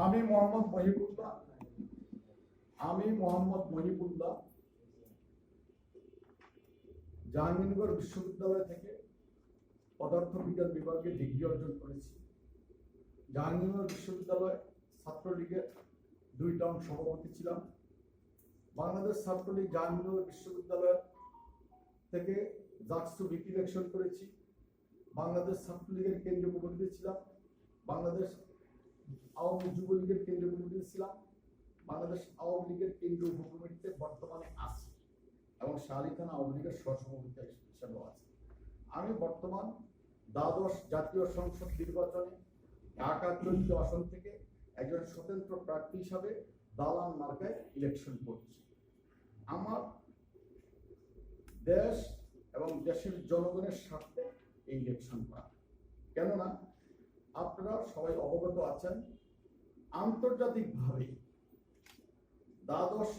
আমি মোহাম্মদ মহিবুল্লাহ জাহাঙ্গীরনগর বিশ্ববিদ্যালয় থেকে পদার্থবিজ্ঞান বিভাগে ডিগ্রি অর্জন করেছি। জাহাঙ্গীরনগর বিশ্ববিদ্যালয় ছাত্রলীগের 2 টার্ম সভাপতি ছিলাম। বাংলাদেশ ছাত্রলীগ জাহাঙ্গীরনগর বিশ্ববিদ্যালয় থেকে জাকসু ভিপি ইলেকশন করেছি। বাংলাদেশ ছাত্রলীগের কেন্দ্রীয় কমিটিতে ছিলাম। বাংলাদেশ আওয়ামী যুবলীগের কেন্দ্রীয় কমিটিতে ছিলাম। বাংলাদেশ আওয়ামী লীগের কেন্দ্রীয় উপকমিটিতে বর্তমানে আছি এবং শাহলী থানা আওয়ামী লীগের সহসভাপতি হিসেবেও আছি। আমি বর্তমান দ্বাদশ জাতীয় সংসদ নির্বাচনে ঢাকা 14 আসন থেকে একজন স্বতন্ত্র প্রার্থী হিসাবে দালান মার্কায় ইলেকশন করছি। আমার দেশ এবং দেশের জনগণের স্বার্থে এই ইলেকশন করা, কেননা আপনারা সবাই অবগত আছেন আন্তর্জাতিকভাবে দ্বাদশ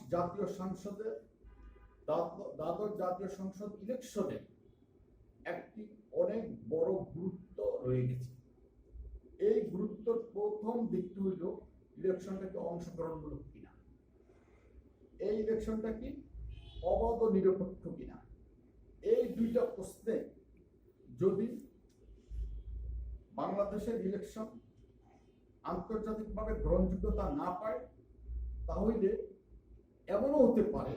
জাতীয় সংসদ ইলেকশনে একটি অনেক বড় গুরুত্ব রয়ে গেছে। এই গুরুত্বর প্রথম দিকটি হইল ইলেকশনটাকে অংশগ্রহণমূলক কিনা, এই ইলেকশনটা কি অবাধ নিরপেক্ষ কিনা। এই 2টা প্রশ্নে যদি বাংলাদেশের ইলেকশন আন্তর্জাতিকভাবে গ্রহণযোগ্যতা না পায়, তাহলে এমনও হতে পারে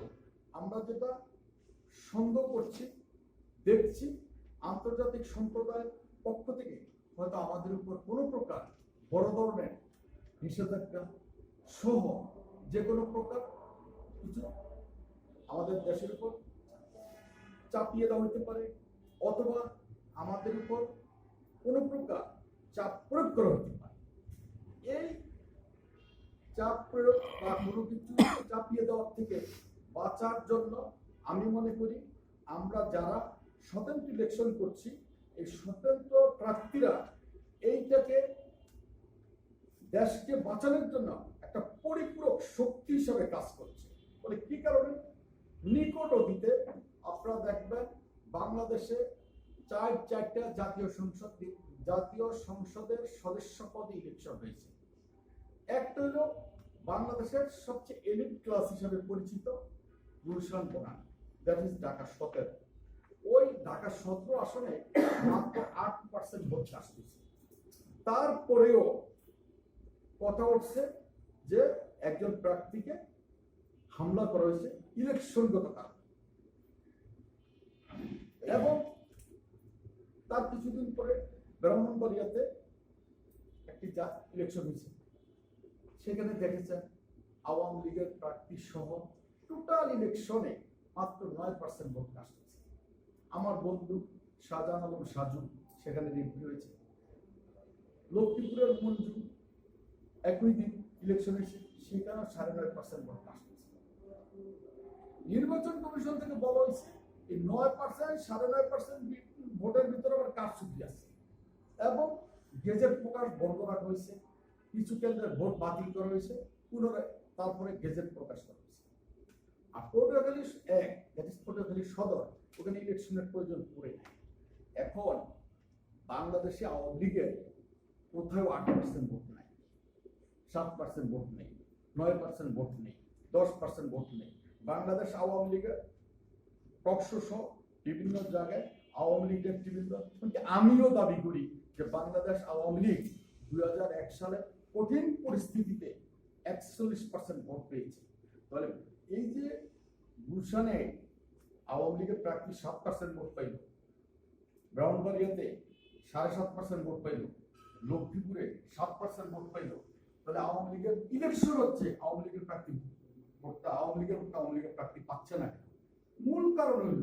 আমরা যেটা সন্দেহ করছি, দেখছি আন্তর্জাতিক সম্প্রদায়ের পক্ষ থেকে হয়তো আমাদের উপর কোনো প্রকার বড় ধরনের নিষেধাজ্ঞা সহ যে কোনো প্রকার কিছু আমাদের দেশের উপর চাপিয়ে দেওয়া হতে পারে, অথবা আমাদের উপর কোনো প্রকার চাপ প্রয়োগ করা হতে পারে। এই চাপ প্রয়োগ বা কোনো কিছু চাপিয়ে দেওয়ার থেকে বাঁচার জন্য আমি মনে করি আমরা যারা স্বতন্ত্র ইলেকশন করছি, এই স্বতন্ত্র প্রার্থীরা এইটাকে দেশকে বাঁচানোর জন্য একটা পরিপূরক শক্তি হিসাবে কাজ করছে। বলে কি কারণে? নিকট অতীতে আপনারা দেখবেন বাংলাদেশে 4টা জাতীয় সংসদের সদস্য পদে ইলেকশন হয়েছে। একটা হলো বাংলাদেশের সবচেয়ে এলিট ক্লাস হিসাবে পরিচিত গুলশান বনাম, দ্যাট ইজ ঢাকা 17। ওই ঢাকা 17 আসনে মাত্র 8% ভোট আসতেছে। তারপরেও কথা উঠছে যে একজন প্রার্থীকে হামলা করা হয়েছে ইলেকশনগত কারণে, এবং তার কিছুদিন পরে ব্রাহ্মণবাড়িয়াতে একটি ইলেকশন হয়েছে। সেখানে দেখেছেন আওয়ামী লীগের প্রার্থী সহ টোটাল ইলেকশনে মাত্র 9% ভোট আসতেছে। আমার বন্ধু শাহজাহান আলম সাজু সেখানে এমপি হয়েছে। লক্ষ্মীপুরের মঞ্জু একই দিন ইলেকশন হয়েছে, সেখানেও 9.5% ভোট আসতেছে। নির্বাচন কমিশন থেকে বলা হয়েছে এই 9%, 9.5% ভোটের ভিতরে আবার কারচুপি আছে এবং গেজেট প্রকাশ বন্ধ রাখা হয়েছে। কিছু কেন্দ্রের ভোট বাতিল করা হয়েছে, পুনরায় তারপরে গেজেট প্রকাশ করা হয়েছে। আর পটুয়াখালী সদর, ওখানে ইলেকশনের প্রয়োজন পড়ে নাই। এখন বাংলাদেশে আওয়ামী লীগের কোথাও 8% ভোট নাই, 7% ভোট নেই, 9% ভোট নেই, 10% ভোট নেই। বাংলাদেশ আওয়ামী লীগের টকশো বিভিন্ন জায়গায় আওয়ামী লীগের আমিও দাবি করি যে বাংলাদেশ আওয়ামী লীগ 2001 সালে কঠিন পরিস্থিতিতে 41% ভোট পেয়েছে। তাহলে এই যে গুলশানে আওয়ামী লীগের প্রার্থী 7% ভোট পাইল, ব্রাহ্মণবাড়িয়াতে 7.5% ভোট পাইল, লক্ষ্মীপুরে 7% ভোট পাইল, তাহলে আওয়ামী লীগের ইলেকশন হচ্ছে, আওয়ামী লীগের প্রার্থী আওয়ামী লীগের প্রার্থী পাচ্ছে না। মূল কারণ হইল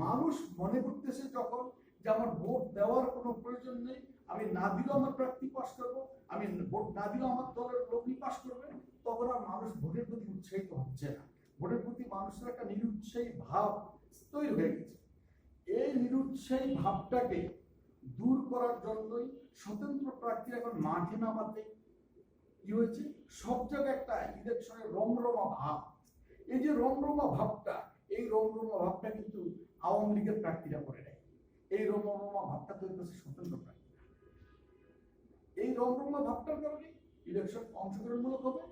মানুষ মনে করতেছে যখন যে আমার ভোট দেওয়ার কোনো প্রয়োজন নেই, আমি না দিলেও আমার প্রার্থী পাস করবো, আমি ভোট না দিলেও আমার দলের লোকই পাস করবে, তখন আর মানুষ ভোটের প্রতি উৎসাহিত হচ্ছে না। ভোটের প্রতি মানুষের একটা নিরুৎসাহী ভাব তৈরি হয়ে গেছে। এই নিরুৎসাহী ভাবটাকে দূর করার জন্যই স্বতন্ত্র প্রার্থীরা এখন মাঠে নামাতে কি হয়েছে, সব জায়গায় একটা ইলেকশনের রমরমা ভাব। এই যে রমরমা ভাবটা, এই রমরমা ভাবটা কিন্তু আওয়ামী লীগের প্রার্থীরা করে নেয়। এই রমরমা ভাবটা তৈরি করেছে স্বতন্ত্র প্রার্থী। এই রমরমা ভাবটার কারণে ইলেকশন অংশগ্রহণমূলক হবে।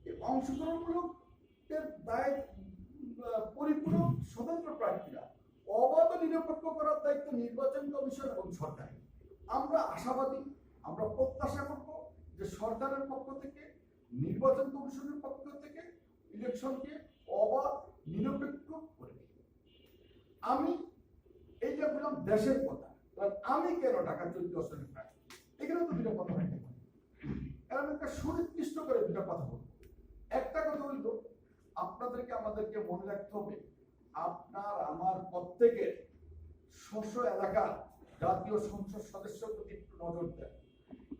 এই অংশগ্রহণমূলকের দায় পরিপূর্ণ স্বতন্ত্র প্রার্থীরা অবাধ নিরপেক্ষ করার দায়িত্ব নির্বাচন কমিশন এবং সরকার। আমরা আশাবাদী, আমরা প্রত্যাশা করব যে সরকারের পক্ষ থেকে, নির্বাচন কমিশনের পক্ষ থেকে ইলেকশনকে অবাধ নিরপেক্ষ করবে। আমি এইটা বললাম দেশের কথা, আমি কেন ঢাকা 14 আসনের প্রার্থী, এখানে তো দুটো কথা রাখতে পারি। কারণ একটা সুনির্দিষ্ট করে দুটো কথা বলবো। একটা কথা হইল, আপনাদেরকে আমাদেরকে মনে রাখতে হবে, আপনার আমার প্রত্যেকের স্ব এলাকার জাতীয় সংসদ সদস্যের প্রতি একটু নজর দেন।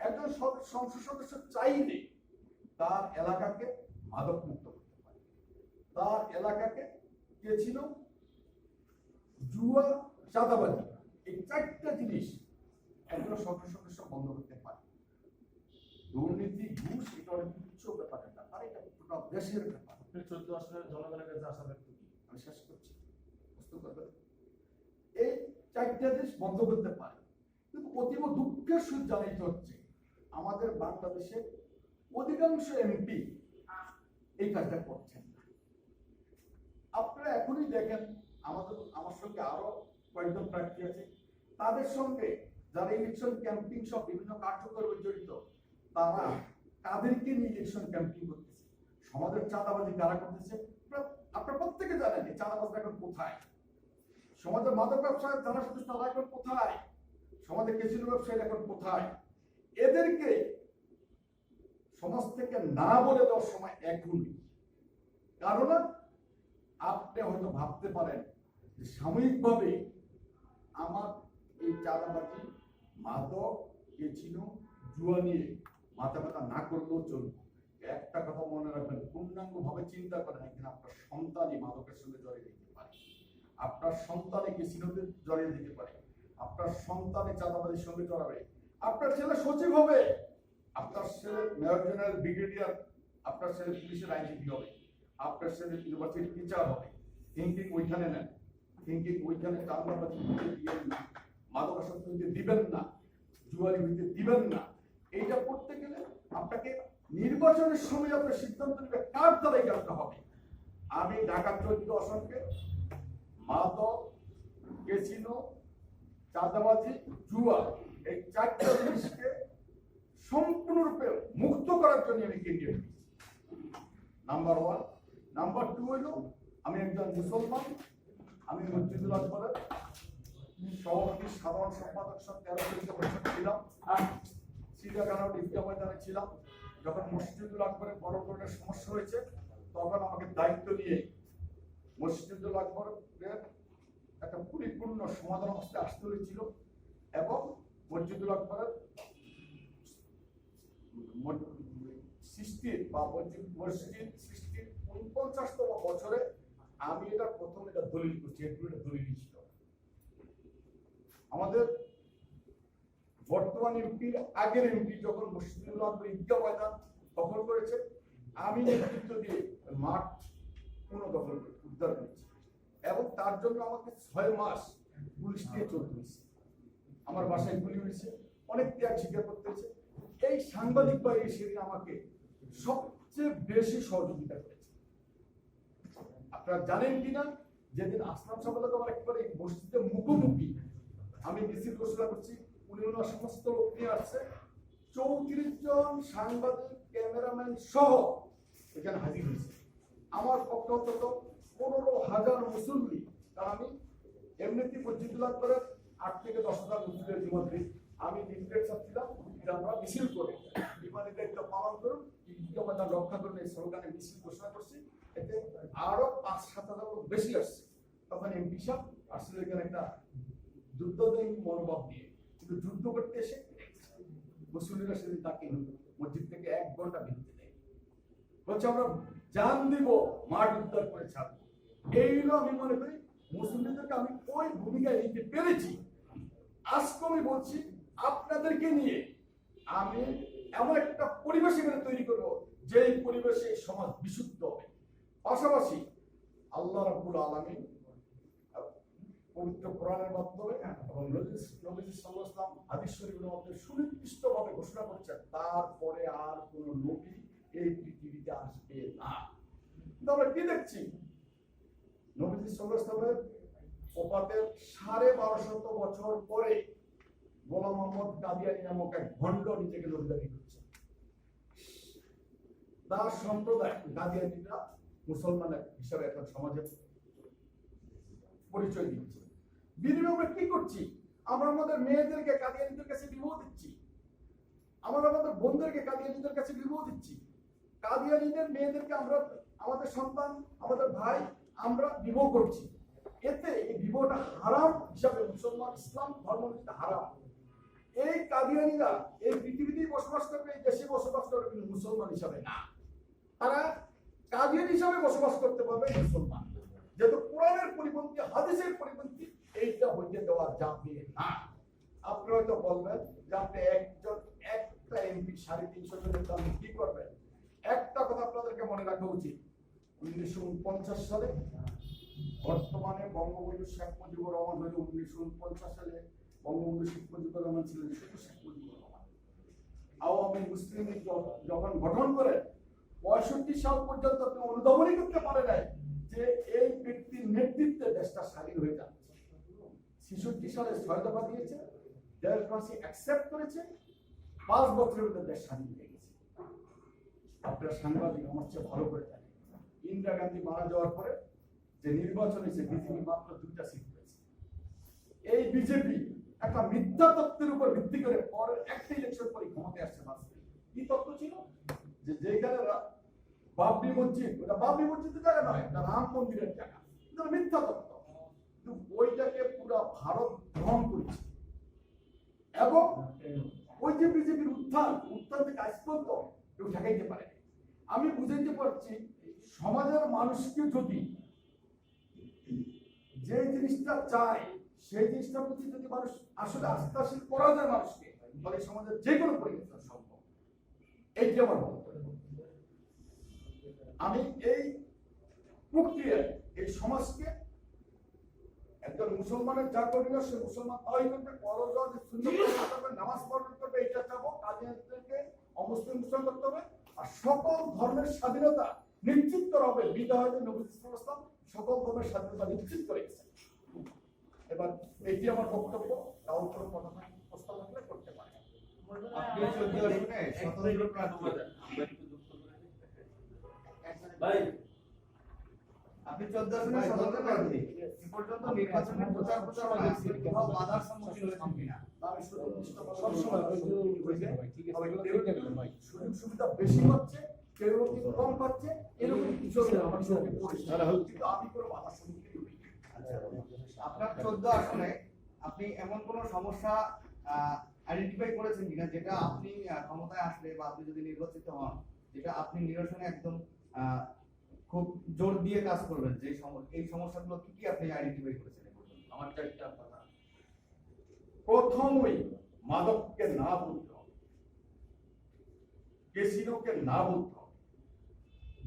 একজন সংসদ সদস্য চাইলে তার এলাকাকে মাদক মুক্ত করতে পারে, তার এলাকাকে কে ছিল জুয়া, চাঁদাবাজি, এই 4টা জিনিস একজন সংসদ সদস্য বন্ধ করতে পারে। দুর্নীতি, ঘুষ এটা অনেক তুচ্ছ ব্যাপার না, আর এটা পুরো দেশের ব্যাপার। 14 আসনের জনগণের কাছে আশা ব্যক্ত কি? আমি শেষ করছি, এই 4টা দেশ বন্ধ করতে পারে। কিন্তু অতীব দুঃখের সহিত জানাইতে হচ্ছে, আমাদের বাংলাদেশের অধিকাংশ এমপি এই কাজটা করছেন না। আপনারা এখনই দেখেন, আমার সঙ্গে আরো কয়েকজন প্রার্থী আছে, তাদের সঙ্গে যারা ইলেকশন ক্যাম্পিং সব বিভিন্ন কার্যক্রমে জড়িত, তারা তাদেরকে নিয়ে ইলেকশন ক্যাম্পিং করতেছে। সমাজের চাঁদাবাজি কারা করতেছে আপনারা প্রত্যেকে জানেন, যে চাঁদাবাজ এখন কোথায়, সমাজের মাদক ব্যবসায় যারা সদস্য তারা এখন কোথায়, সমাজের ক্যাসিনো ব্যবসায়ী এখন কোথায়। এদেরকে সমাজ থেকে না বলে দেওয়ার সময় এখনই। কারণ আপনি হয়তো ভাবতে পারেন যে সাময়িকভাবে আমার এই চাঁদাবাজি, মাদক, ক্যাসিনো, জুয়া নিয়ে মাথা ব্যথা না করলেও চলবে। একটা কথা মনে রাখবেন, পূর্ণাঙ্গ ভাবে চিন্তা করেন, একদিন আপনার সন্তানই মাদকের সঙ্গে জড়িয়ে যেতে পারে, আপনার সন্তানে ক্যাসিনোতে জড়িয়ে যেতে পারে, আপনার সন্তানে চাঁদাবাজির সঙ্গে জড়াবে, আপনার ছেলে সচিব হবে, আপনার ছেলে মেয়র জেনারেল, ব্রিগেডিয়ার, আপনার ছেলে পুলিশের আইনজীবী হবে, আপনার ছেলে ইউনিভার্সিটির টিচার হবে। থিঙ্কিং ওইখানে নেন, থিঙ্কিং ওইখানে চাঁদাবাজি দিবেন না, মাদকাসক্ত হইতে দিবেন না, জুয়ারি হইতে দিবেন না। এইটা করতে গেলে আপনাকে নির্বাচনের সময় আপনার সিদ্ধান্ত নেবে কার দ্বারাই করতে হবে। আমি ঢাকা 14 আসনকে মাদক, ক্যাসিনো, চাঁদাবাজি, জুয়া, এই 4টা জিনিসকে সম্পূর্ণরূপে মুক্ত করার জন্য আমি কেন্দ্রীয় নাম্বার 1। নাম্বার 2 হইল, আমি একজন মুসলমান, আমি মসজিদুল আকবরের সভাপতি, সাধারণ সম্পাদক সহ 13 বছর ছিলাম, চিড়িয়াখানার ঈদগাহ ময়দানে ছিলাম। যখন মসজিদুল আকবরের বড় ধরনের সমস্যা হয়েছে, তখন আমাকে দায়িত্ব নিয়ে মসজিদুল আকবরের একটা পরিপূর্ণ সমাধান অবস্থায় আসতে হয়েছিল। এবং মসজিদুল আকবরের সৃষ্টির বা মসজিদ সৃষ্টির 49তম বছরে আমি এটা প্রথম দলিল করছি। এটা দলিল ছিল। আমাদের বর্তমান এমপির আগের এমপি যখন মসজিদুল আকবর ঈদগাহ ময়দান দখল করেছে, আমি নেতৃত্ব দিয়ে মাঠ পুনর্দখল উদ্ধার করেছি, এবং তার জন্য আমাকে 6 মাস পুলিশ দিয়ে চলতে হয়েছে। আমার বাসায় গুলি হয়েছে, অনেক ত্যাগ স্বীকার করতে হয়েছে। এই সাংবাদিক ভাই সেদিন আমাকে সবচেয়ে বেশি সহযোগিতা করেছে। আপনারা জানেন কিনা, যেদিন আসলাম সাহেব আমার একেবারে মসজিদের মুখোমুখি আমি মিছিল ঘোষণা করছি, উনি ওনার সমস্ত লোক নিয়ে আসছে, 34 জন সাংবাদিক, ক্যামেরাম্যান সহ এখানে হাজির হয়েছে। আমার পক্ষে অন্তত 15,000 মুসল্লি, কারণ আমি এমনিতে মসজিদুল আকবরের 8 থেকে 10,000 মুসল্লির মধ্যে আমি লিফলেট ছাড়ছিলাম যে আমরা মিছিল করে বিমানের দায়িত্ব পালন করুন, ঈদগাহ ময়দান রক্ষা করুন, এই স্লোগানে মিছিল ঘোষণা করছি। এতে আরো 5-7,000 লোক বেশি আসছে। তখন এমপি সাহেব আসলে এখানে একটা যুদ্ধদায়ী মনোভাব নিয়ে, কিন্তু যুদ্ধ করতে এসে মুসল্লিরা সেদিন তাকে মসজিদ থেকে 1 ঘন্টা বেরোতে দেয়, বলছে আমরা জান দিব, মাঠ উদ্ধার করে ছাড়বো। এইগুলো আমি মনে করি মুসল্লিদেরকে আমি ওই ভূমিকায় নিতে পেরেছি। আজকে আমি বলছি আপনাদেরকে নিয়ে আমি এমন একটা পরিবেশ এখানে তৈরি করবো, যে পরিবেশে সমাজ বিশুদ্ধ হবে। পাশাপাশি আল্লাহ রাব্বুল আলামিন পবিত্র কোরআনের মাধ্যমে এবং নবী সাল্লাল্লাহু আলাইহি ওয়াসাল্লাম হাদিস শরীফের মধ্যে সুনির্দিষ্টভাবে ঘোষণা করছেন তারপরে আর কোন নবী এই পৃথিবীতে আসবে না। কিন্তু আমরা কি দেখছি, নবী সাল্লাল্লাহু আলাইহি ওয়াসাল্লামের ওফাতের 1250 বছর পরে গোলাম মোহাম্মদ কাদিয়ানী নামক এক ভণ্ড নিজেকে নবী দাবি করছে। তার সম্প্রদায় কাদিয়ানীরা মুসলমান হিসাবে এখন সমাজে পরিচয় দিচ্ছে। বিনিময়ে আমরা কি করছি? আমরা আমাদের মেয়েদেরকে কাদিয়ানীদের কাছে বিবাহ দিচ্ছি, আমরা আমাদের বোনদেরকে কাদিয়ানীদের কাছে বিবাহ দিচ্ছি, কাদিয়ানীদের মেয়েদেরকে আমরা আমাদের সন্তান আমাদের ভাই আমরা বিবাহ করছি। এতে এই বিবাহটা হারাম হিসাবে মুসলমান ইসলাম ধর্ম হারাম। এই কাদিয়ানীরা এই পৃথিবীতেই বসবাস করবে, এই দেশে বসবাস করবে, কিন্তু মুসলমান হিসাবে না। তারা কাদিয়ানী হিসাবে বসবাস করতে পারবে মুসলমান, যেহেতু কোরআনের পরিপন্থী হাদিসের পরিপন্থী এইটা হইতে দেওয়া যাবে না। আপনি হয়তো বলবেন যে আপনি একটা এমপি 350 জনের দাম কি করবেন? একটা কথা আপনাদেরকে মনে রাখা উচিত, 1949 সালে বর্তমানে বঙ্গবন্ধু শেখ মুজিবুর রহমান হলে 1949 সালে বঙ্গবন্ধু শেখ মুজিবুর রহমান ছিলেন শুধু শেখ মুজিবুর রহমান। আওয়ামী মুসলিম লীগ যখন গঠন করে 65 সাল পর্যন্ত আপনি অনুধাবনই করতে পারে নাই যে এই ব্যক্তির নেতৃত্বে দেশটা স্বাধীন হয়ে যাচ্ছে। 66 সালে 6 দফা দিয়েছে, দেশবাসী অ্যাকসেপ্ট করেছে, 5 বছরের মধ্যে দেশ স্বাধীন হয়ে গেছে। আপনার সাংবাদিক আমার চেয়ে ভালো করে জানেন, ইন্দিরা গান্ধী মারা যাওয়ার পরে যে নির্বাচন হয়েছে বিজেপি মাত্র 2টা সিট পেয়েছে। এই বিজেপি একটা মিথ্যা তত্ত্বের উপর ভিত্তি করে পরের একটা ইলেকশন পরে ক্ষমতায় আসছে। কি তত্ত্ব ছিল? যে যেখানে বাবরি মসজিদ, ওটা বাবরি মসজিদের জায়গা নয়, এটা রাম মন্দিরের জায়গা, এটা মিথ্যা তত্ত্ব। কিন্তু ওইটাকে পুরো ভারত গ্রহণ করেছে এবং ওই যে বিজেপির উত্থান থেকে আজ পর্যন্ত কেউ ঠেকাইতে পারে। আমি বুঝাইতে পারছি, সমাজের মানুষকে যদি যে জিনিসটা চায় সেই জিনিসটার প্রতি যদি মানুষ আসলে আস্থাশীল করা যায় মানুষকে, তাহলে সমাজের যে কোনো পরিবর্তন সম্ভব। এইটি আমার বক্তব্য। আমি এই প্রক্রিয়ায় এই সমাজকে একজন মুসলমানের যা করবে সে মুসলমান তাই করবে, করবে, নামাজ পালন করবে, এটা চাবো। কাজীদেরকে অমুসলিম মুসলমান করতে হবে, আর সকল ধর্মের স্বাধীনতা নিশ্চিত করা হবে। বিদায় নবী সাল্লাল্লাহু আলাইহি ওয়াসাল্লাম সকল ধর্মের স্বাধীনতা নিশ্চিত করে গেছেন। এবার এটি আমার বক্তব্য। কারণ কোনো কথা প্রস্তাব থাকলে করতে পারে। আপনি 14 আসনে স্বতন্ত্র প্রার্থী, ভাই আপনি 14 আসনে স্বতন্ত্র প্রার্থী, এ পর্যন্ত নির্বাচনে প্রচার প্রচারণায় কোথাও বাধার সম্মুখীন হয়েছেন কিনা? আমি সবসময় সুযোগ সুবিধা বেশি হচ্ছে, কেউ কিন্তু কম পাচ্ছে, এরকম কিছু আমার সঙ্গে কিন্তু আমি কোনো বাধার সম্মুখীন হইনি। আপনার 14 আসনে আপনি এমন কোন সমস্যা আইডেন্টিফাই করেছেন কিনা যেটা আপনি ক্ষমতায় আসলে বা আপনি যদি নির্বাচিত হন, যেটা আপনি নিরসনে একদম খুব জোর দিয়ে কাজ করবেন, যে এই সমস্যাগুলো কি কি আপনি আইডেন্টিফাই করেছেন? আমার চারটা কথা। প্রথমই মাদককে না বলতে হবে, ক্যাসিনোকে না বলতে হবে,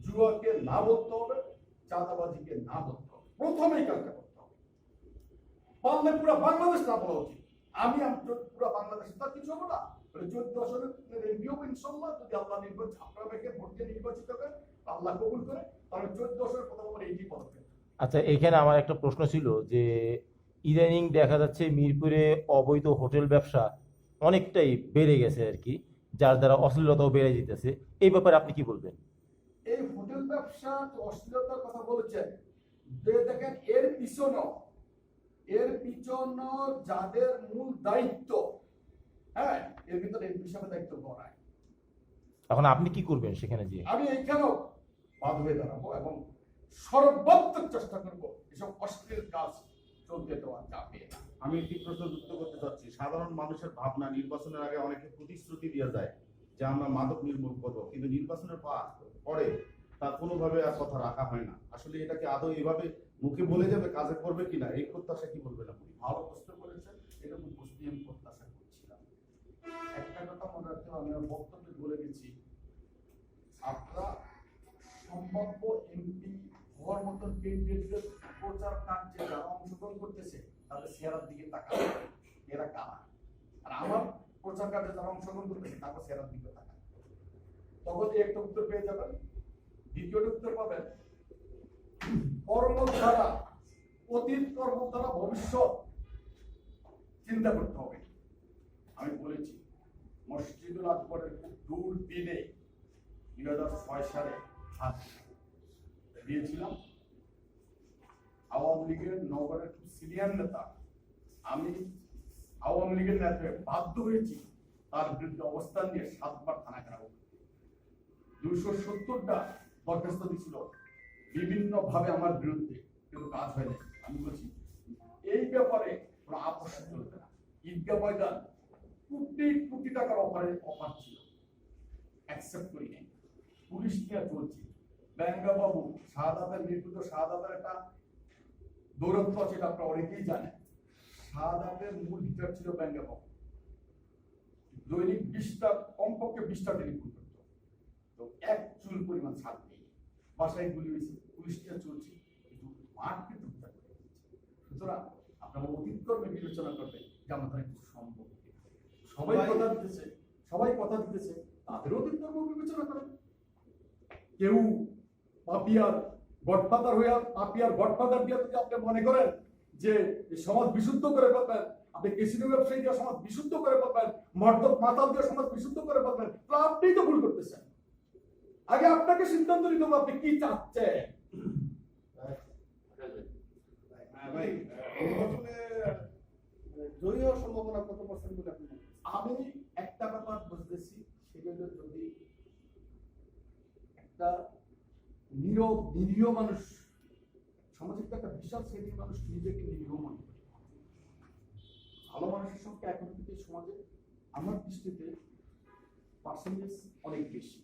জুয়াকে না বলতে হবে, চাঁদাবাজিকে না বলতে হবে। প্রথমেই কাজটা করতে হবে। পারলে পুরো বাংলাদেশ না বলা উচিত। আমি পুরো বাংলাদেশে তার কিছু হবো না। 14 আসনের এমপিও ইনশাআল্লাহ যদি আল্লাহ আপনাদেরকে ভোট দিয়ে নির্বাচিত করেন, আল্লাহ কবুল করে, তাহলে 14 আসনের কথা বলে এইটি পদক্ষেপ। আচ্ছা, এখানে আমার একটা প্রশ্ন ছিল যে ইদানিং দেখা যাচ্ছে মিরপুরে অবৈধ হোটেল ব্যবসা অনেকটাই বেড়ে গেছে আর কি, যার দ্বারা অশ্লীলতাও বেড়ে যেতেছে। এই ব্যাপারে আপনি কি বলবেন? এই হোটেল ব্যবসা অশ্লীলতার কথা বলেছেন, যে দেখেন এর পিছনে যাদের মূল দায়িত্ব, হ্যাঁ, এর ভিতরে এমপি সাহেব দায়িত্ব গড়ায়। এখন আপনি কি করবেন সেখানে যে? আমি এইখানেও বাদ হয়ে দাঁড়াবো এবং সর্বাত্মক চেষ্টা করবো এসব অশ্লীল কাজ চলতে দেওয়া যাবে না। আমি একটি প্রশ্ন যুক্ত করতে চাচ্ছি। সাধারণ মানুষের ভাবনা, নির্বাচনের আগে অনেকে প্রতিশ্রুতি দিয়ে যায় যে আমরা মাদক নির্মূল করবো, কিন্তু নির্বাচনের পরে তার কোনোভাবে আর কথা রাখা হয় না। আসলে এটাকে আদৌ এভাবে মুখে বলে যাবে, কাজে করবে কিনা, এই প্রত্যাশা কি বলবেন আপনি? ভালো প্রশ্ন করেছেন, এরকম প্রশ্ন আমি প্রত্যাশা করছিলাম। একটা কথা মনে রাখতে হবে, আমি আমার বক্তব্যে বলে গেছি, আপনারা সম্ভাব্য এমপি হওয়ার মতন ক্যান্ডিডেটদের প্রচার কার্যে যারা অংশগ্রহণ করতেছে তাদের চেহারার দিকে তাকায় এরা কারা, আর আমার প্রচার কার্যে যারা অংশগ্রহণ করতেছে তাদের চেহারার দিকে তাকায়। তখন একটা উত্তর পেয়ে যাবেন। দ্বিতীয়টা উত্তর পাবেন কর্ম দ্বারা, অতীত কর্ম দ্বারা ভবিষ্যৎ চিন্তা করতে হবে। আমি বলেছি মসজিদুল আকবরের খুব দূর দিনে 2006 সালে হাত দিয়েছিলাম। আওয়ামী লীগের নগরের খুব সিনিয়র নেতা, আমি আওয়ামী লীগের নেতা বাধ্য হয়েছি তার বিরুদ্ধে অবস্থান নিয়ে 7 বার থানা ঘেরাও, 270টা দরখাস্ত দিয়েছিল বিভিন্ন ভাবে আমার বিরুদ্ধে, কিন্তু কাজ হয়নি। আমি বলছি এই ব্যাপারে কোনো আপোষ চলবে না। ঈদগাহ ময়দান কোটি কোটি টাকার অফার ছিল, অ্যাকসেপ্ট করি নাই, পুলিশ নিয়ে চলছি। ব্যাঙ্গা বাবু শাহাদাতের নির্মিত শাহাদাতের একটা দৌরত্ব আছে, এটা আপনারা অনেকেই জানেন। শাহাদাতের মূল হিটার ছিল ব্যাঙ্গা বাবু, দৈনিক 20টা কমপক্ষে 20টা টেলিফোন করত, তো এক চুল পরিমাণ ছাড় নেই। বাসায় গুলি হয়েছে, পুলিশ নিয়ে চলছি, কিন্তু মাঠকে হত্যা করে দিয়েছে। সুতরাং আপনারা অতীত কর্মে বিবেচনা করবেন যে আমাদের কিছু সম্ভব। সবাই কথা দিতেছে, তাদের অতীত কর্ম বিবেচনা করেন। কেউ পাপিয়ার গডফাদার হইয়া পাপিয়ার গডফাদার দিয়ে যদি আপনি মনে করেন যে সমাজ বিশুদ্ধ করে ফেলবেন, আপনি কেসিনো ব্যবসায়ী দিয়ে সমাজ বিশুদ্ধ করে ফেলবেন, মর্দক মাতাল দিয়ে সমাজ বিশুদ্ধ করে ফেলবেন, তো আপনিই তো ভুল করতেছেন। আগে আপনাকে সিদ্ধান্ত নিতে হবে আপনি কি চাচ্ছেন। ভাই নির্বাচনে জয়ী হওয়ার সম্ভাবনা কত পার্সেন্ট বলে আপনি মনে করেন? আমি একটা ব্যাপার বুঝতেছি, সেটা হলো যদি একটা নীরব নিরীহ মানুষ, সমাজের তো একটা বিশাল শ্রেণীর মানুষ নিজেকে নিরীহ মনে করে, ভালো মানুষের সংখ্যা এখন কিন্তু সমাজে আমার দৃষ্টিতে পার্সেন্টেজ অনেক বেশি,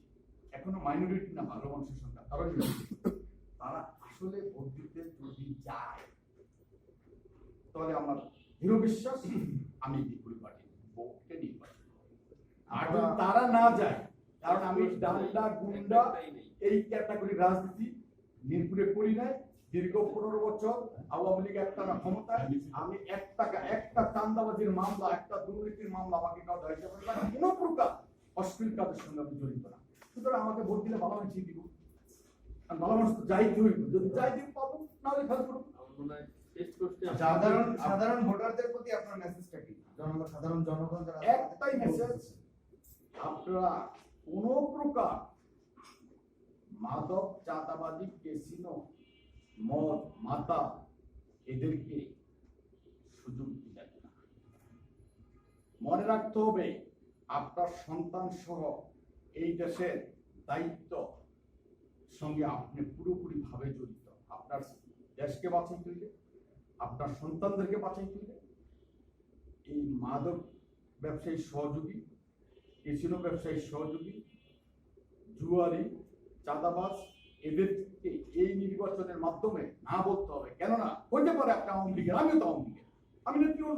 এখনো মাইনরিটি না ভালো মানুষের সংখ্যা। কারণ তারা আসলে ভোট দিতে যদি যায় তাহলে আমার দৃঢ় বিশ্বাস আমি বিপুল পার্টি ভোটকে নির্বাচন করব। আর যদি তারা না যায়, কারণ আমি ডান্ডা গুন্ডা এই ক্যাটাগরি রাজনীতি মিরপুরে করি নাই। দীর্ঘ 15 বছর আওয়ামী লীগ একটা না ক্ষমতায়, আমি একটা চান্দাবাজির মামলা, একটা দুর্নীতির মামলা আমাকে কাউ দায়িত্ব করে না, কোনো প্রকার অশ্লীল কাজের সঙ্গে আমি জড়িত না। সুতরাং আমাকে ভোট দিলে ভালো মানুষই দিব, আর ভালো মানুষ তো যাইতে হইব, যদি যাই দিব পাবো, নাহলে ফেল করবো। সাধারণ ভোটারদের প্রতি আপনার মেসেজটা কি? সাধারণ জনগণ যারা একটাই মেসেজ, আপনারা কোনো প্রকার মাদক, চাঁদাবাজি, ক্যাসিনো, মদ, মাতা এদেরকে সুযোগ দিবেন না। মনে রাখতে হবে আপনার সন্তান সহ এই দেশের দায়িত্ব সঙ্গে আপনি পুরোপুরি ভাবে জড়িত। আপনার দেশকে বাঁচাইতে হইলে, আপনার সন্তানদেরকে বাঁচাইতে হইলে এই মাদক ব্যবসায়ী সহযোগী, ক্যাসিনো ব্যবসায়ী সহযোগী, জুয়ারি, চাঁদাবাজ এদেরকে এই নির্বাচনের মাধ্যমে না বলতে হবে। কেননা হইতে পারে আপনি আওয়ামী লীগের, আমিও তো আওয়ামী লীগের, আমি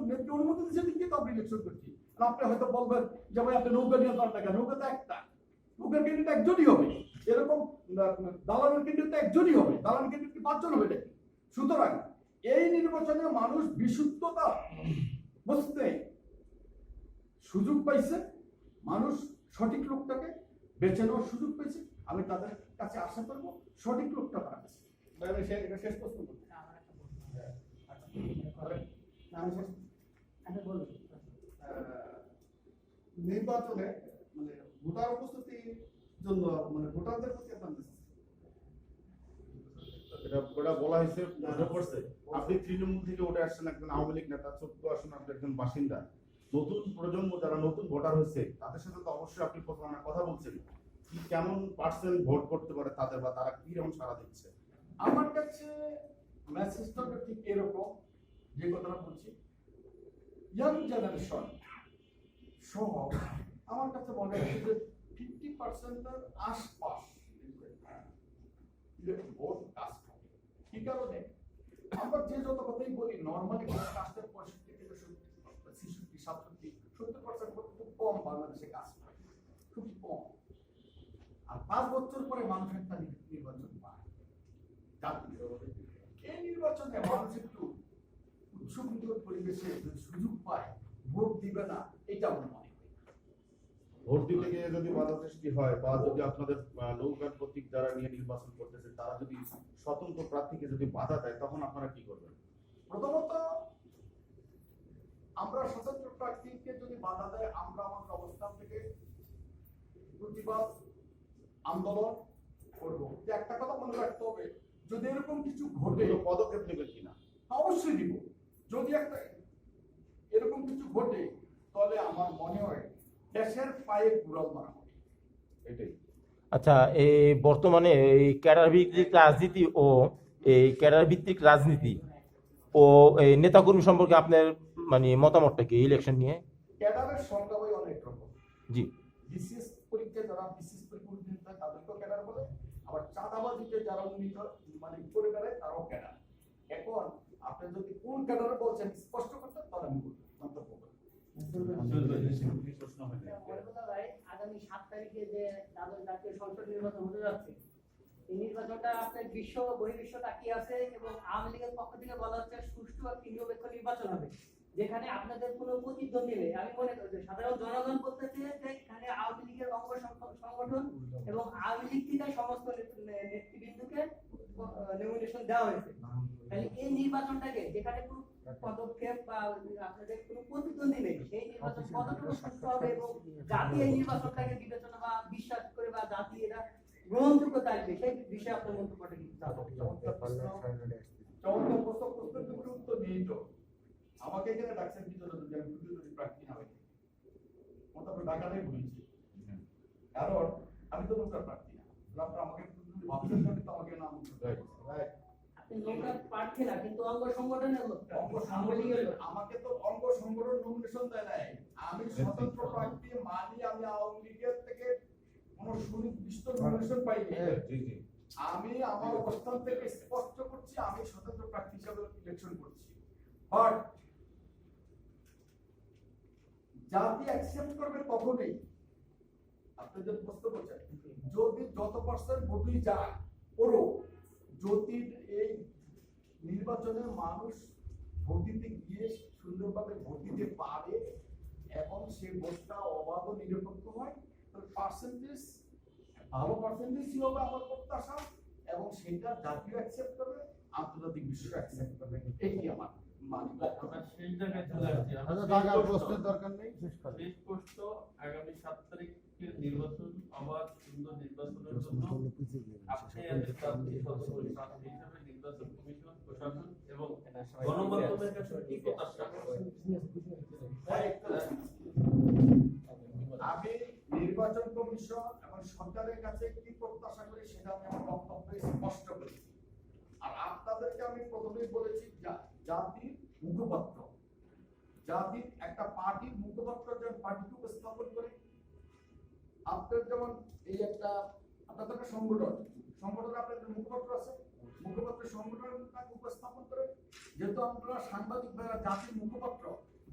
নেত্রী অনুমতি দিয়েছি দিকে তো আপনি ইলেকশন করছি। আপনি হয়তো বলবেন যে ভাই আপনি নৌকা নিয়ে তার টাকা, নৌকা তো একটা, নৌকার ক্যান্ডিডেট একজনই হবে, এরকম দালানের ক্যান্ডিডেট একজনই হবে, দালানের ক্যান্ডিডেট 5 জন হবে নাকি? সুতরাং এই নির্বাচনে মানুষ বিশুদ্ধতা বুঝতে সুযোগ পাইছে, মানুষ সঠিক লোকটাকে বেছে নেওয়ার সুযোগ পেয়েছে। আমি তাদের কাছে আশা করব সঠিক লোকটা তারা বেছে নেবে। আমি এটা শেষ প্রশ্ন করছি। নির্বাচনে মানে ভোটার উপস্থিতির জন্য মানে ভোটারদের প্রতি আপনার মেসেজ? এটা বলা হয়েছে, মনে পড়ছে আপনি তৃণমূল থেকে উঠে আসছেন, একজন আওয়ামী লীগ নেতা, 14 আসন আপনি একজন বাসিন্দা, নতুন প্রজন্ম যারা নতুন ভোটার হয়েছে তাদের সাথে তো অবশ্যই আপনি কথা বলছেন, কি কেমন পার্সেন্ট ভোট করতে পারে তাদের, বা তারা কি রকম সাড়া দিচ্ছে? আমার কাছে মেসেজটা ঠিক এরকম, যে কথাটা বলছি, ইয়াং জেনারেশন সহ আমার কাছে মনে হচ্ছে যে 50% আশপাশ ভোট কাস্ট হবে। কি কারণে? আমরা যে যত কথাই বলি নর্মালি কাস্টের 65 থেকে 66, 67, 70% ভোট খুব কম বাংলাদেশে কাস্ট হয়, খুব কম। আর 5 বছর পরে মানুষ একটা নির্বাচন পায়। এই নির্বাচনে মানুষ একটু উৎস সুন্দর পরিবেশে যদি সুযোগ পায় ভোট দিবে না, এটা আমার মনে হয়। ভোট দিতে গিয়ে যদি বাধা সৃষ্টি হয় বা যদি আপনাদের নৌকার প্রতীক যারা নিয়ে নির্বাচন করতেছে তারা যদি স্বতন্ত্র প্রার্থীকে যদি বাধা দেয় তখন আপনারা কি করবেন? প্রথমত আমরা স্বতন্ত্র প্রার্থীকে যদি বাধা দেয়, আমরা আমাদের অবস্থান থেকে প্রতিবাদ আন্দোলন করবো। যে একটা কথা মনে রাখতে হবে, যদি এরকম কিছু ঘটে কোনো পদক্ষেপ নেবেন কিনা? অবশ্যই দিব। যদি একটা এরকম কিছু ঘটে তাহলে আমার মনে হয় দেশের পায়ে কুড়াল মারা হবে। এটাই। আচ্ছা, এই বর্তমানে এই ক্যাডার ভিত্তিক রাজনীতি ও এই ক্যাডার ভিত্তিক রাজনীতি ও এই নেতাকর্মী সম্পর্কে আপনার মানে মতামতটা কি ইলেকশন নিয়ে? ক্যাডারের সংজ্ঞা হয় অনেক রকম। জি, বিসিএস পরীক্ষায় যারা বিসিএস পরীক্ষা উত্তীর্ণ হয় তাদেরকেও ক্যাডার বলে, আবার চাঁদাবাজিতে যারা উন্নীত মানে করে বেড়ায় তারাও ক্যাডার। এখন আপনি যদি কোন ক্যাডারে বলছেন স্পষ্ট করতে, তাহলে আমি মন্তব্য করব। প্রশ্ন হয়নি। ভাই, আগামী 7 তারিখে যে দ্বাদশ জাতীয় সংসদ নির্বাচন হতে যাচ্ছে, এই নির্বাচনটা আপনার বিশ্ব বহির্বিশ্ব তাকিয়ে আছে এবং আওয়ামী লীগের পক্ষ থেকে বলা হচ্ছে সুষ্ঠু আর নিরপেক্ষ নির্বাচন হবে, যেখানে আপনাদের কোনো প্রতিদ্বন্দ্বী নেই। আমি মনে করি যে সাধারণ জনগণ বলতেছে যে এখানে আওয়ামী লীগের অঙ্গ সংগঠন এবং আওয়ামী লীগ থেকে সমস্ত নেতৃবৃন্দকে নমিনেশন দেওয়া হয়েছে। তাহলে এই নির্বাচনটাকে যেখানে কোনো পদক্ষেপ বা আপনাদের কোনো প্রতিদ্বন্দ্বী নেই, সেই নির্বাচন কতটুকু সুস্থ হবে এবং জাতি এই নির্বাচনটাকে বিবেচনা বা বিশ্বাস করে বা জাতি এটা গ্রহণযোগ্যতা আসবে, সেই বিষয়ে আপনার মন্তব্যটা কি? চমৎকার প্রশ্নের উত্তর দিয়েই তো আমাকে এখানে ডাকছেন কি জন্য, যদি আমি প্রতিদ্বন্দ্বী প্রার্থী না হই। মন্তব্য ডাকাটাই ভুলেছি, কারণ আমি তো নৌকার প্রার্থী না। আপনারা আমাকে প্রতিদ্বন্দ্বী ভাবছেন না, কিন্তু আমাকে নাম আপনি নৌকার প্রার্থী না, কিন্তু অঙ্গ সংগঠনের লোক, অঙ্গ সংগঠনের আমাকে তো অঙ্গ সংগঠন নমিনেশন দেয় নাই। আমি স্বতন্ত্র প্রার্থী মানি, আমি আওয়ামী লীগের থেকে কোনো সুনির্দিষ্ট নমিনেশন পাইনি। জি জি। আমি আমার অবস্থান থেকে স্পষ্ট করছি, আমি স্বতন্ত্র প্রার্থী হিসেবে ইলেকশন করছি। বাট জাতি অ্যাকসেপ্ট করবে তখনই, আপনি যে প্রশ্ন করছেন, যদি যত পার্সেন্ট ভোটই যায় ওরও, যদি এই নির্বাচনে মানুষ ভোট দিতে গিয়ে সুন্দরভাবে ভোট দিতে পারে এবং সে ভোটটা অবাধ ও নিরপেক্ষ হয়, তাহলে পার্সেন্টেজ ভালো পার্সেন্টেজ হবে আমার প্রত্যাশা, এবং সেটা জাতীয় অ্যাকসেপ্ট করবে, আন্তর্জাতিক বিশ্ব অ্যাকসেপ্ট করবে। এটি আমার মানে আমরা সেই জায়গায় চলে আসছি। আমরা প্রশ্নের দরকার নেই। শেষ প্রশ্ন, আগামী 7 তারিখের নির্বাচন অবাধ সুন্দর নির্বাচনের জন্য আপনি প্রার্থী সদস্য প্রার্থী হিসেবে নির্বাচন কমিশন, প্রশাসন এবং গণমাধ্যমের কাছে কি প্রত্যাশা? আমি নির্বাচন কমিশন এবং সরকারের কাছে কি প্রত্যাশা করি সেটা আমি আমার বক্তব্যে স্পষ্ট করেছি। আর আপনাদেরকে আমি প্রথমেই বলেছি, জাতির মুখপাত্র, জাতির একটা পার্টির মুখপাত্র যেমন পার্টিকে উপস্থাপন করে, আপনার যেমন এই একটা আপনাদের একটা সংগঠন, সংগঠনে আপনাদের মুখপাত্র আছে, মুখপাত্র সংগঠনটাকে উপস্থাপন করে। যেহেতু আপনারা সাংবাদিক ভাইরা জাতির মুখপাত্র,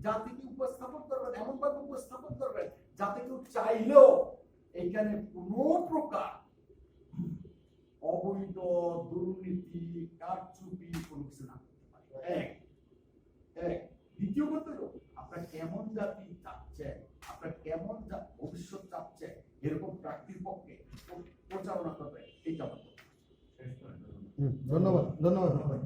জাতিকে উপস্থাপন করবেন, এমন ভাবে উপস্থাপন করবেন যাতে কেউ চাইলেও এখানে কোনো প্রকার অবৈধ দুর্নীতি কারচুপি কোনো কিছু না করতে পারে। এক দ্বিতীয় কথা হলো, আপনার কেমন জাতি চাচ্ছেন, আপনার কেমন ভবিষ্যৎ চাচ্ছেন, এরকম প্রার্থীর পক্ষে প্রচারণা করবে, এইটা আমার ধন্যবাদ ধন্যবাদ ধন্যবাদ।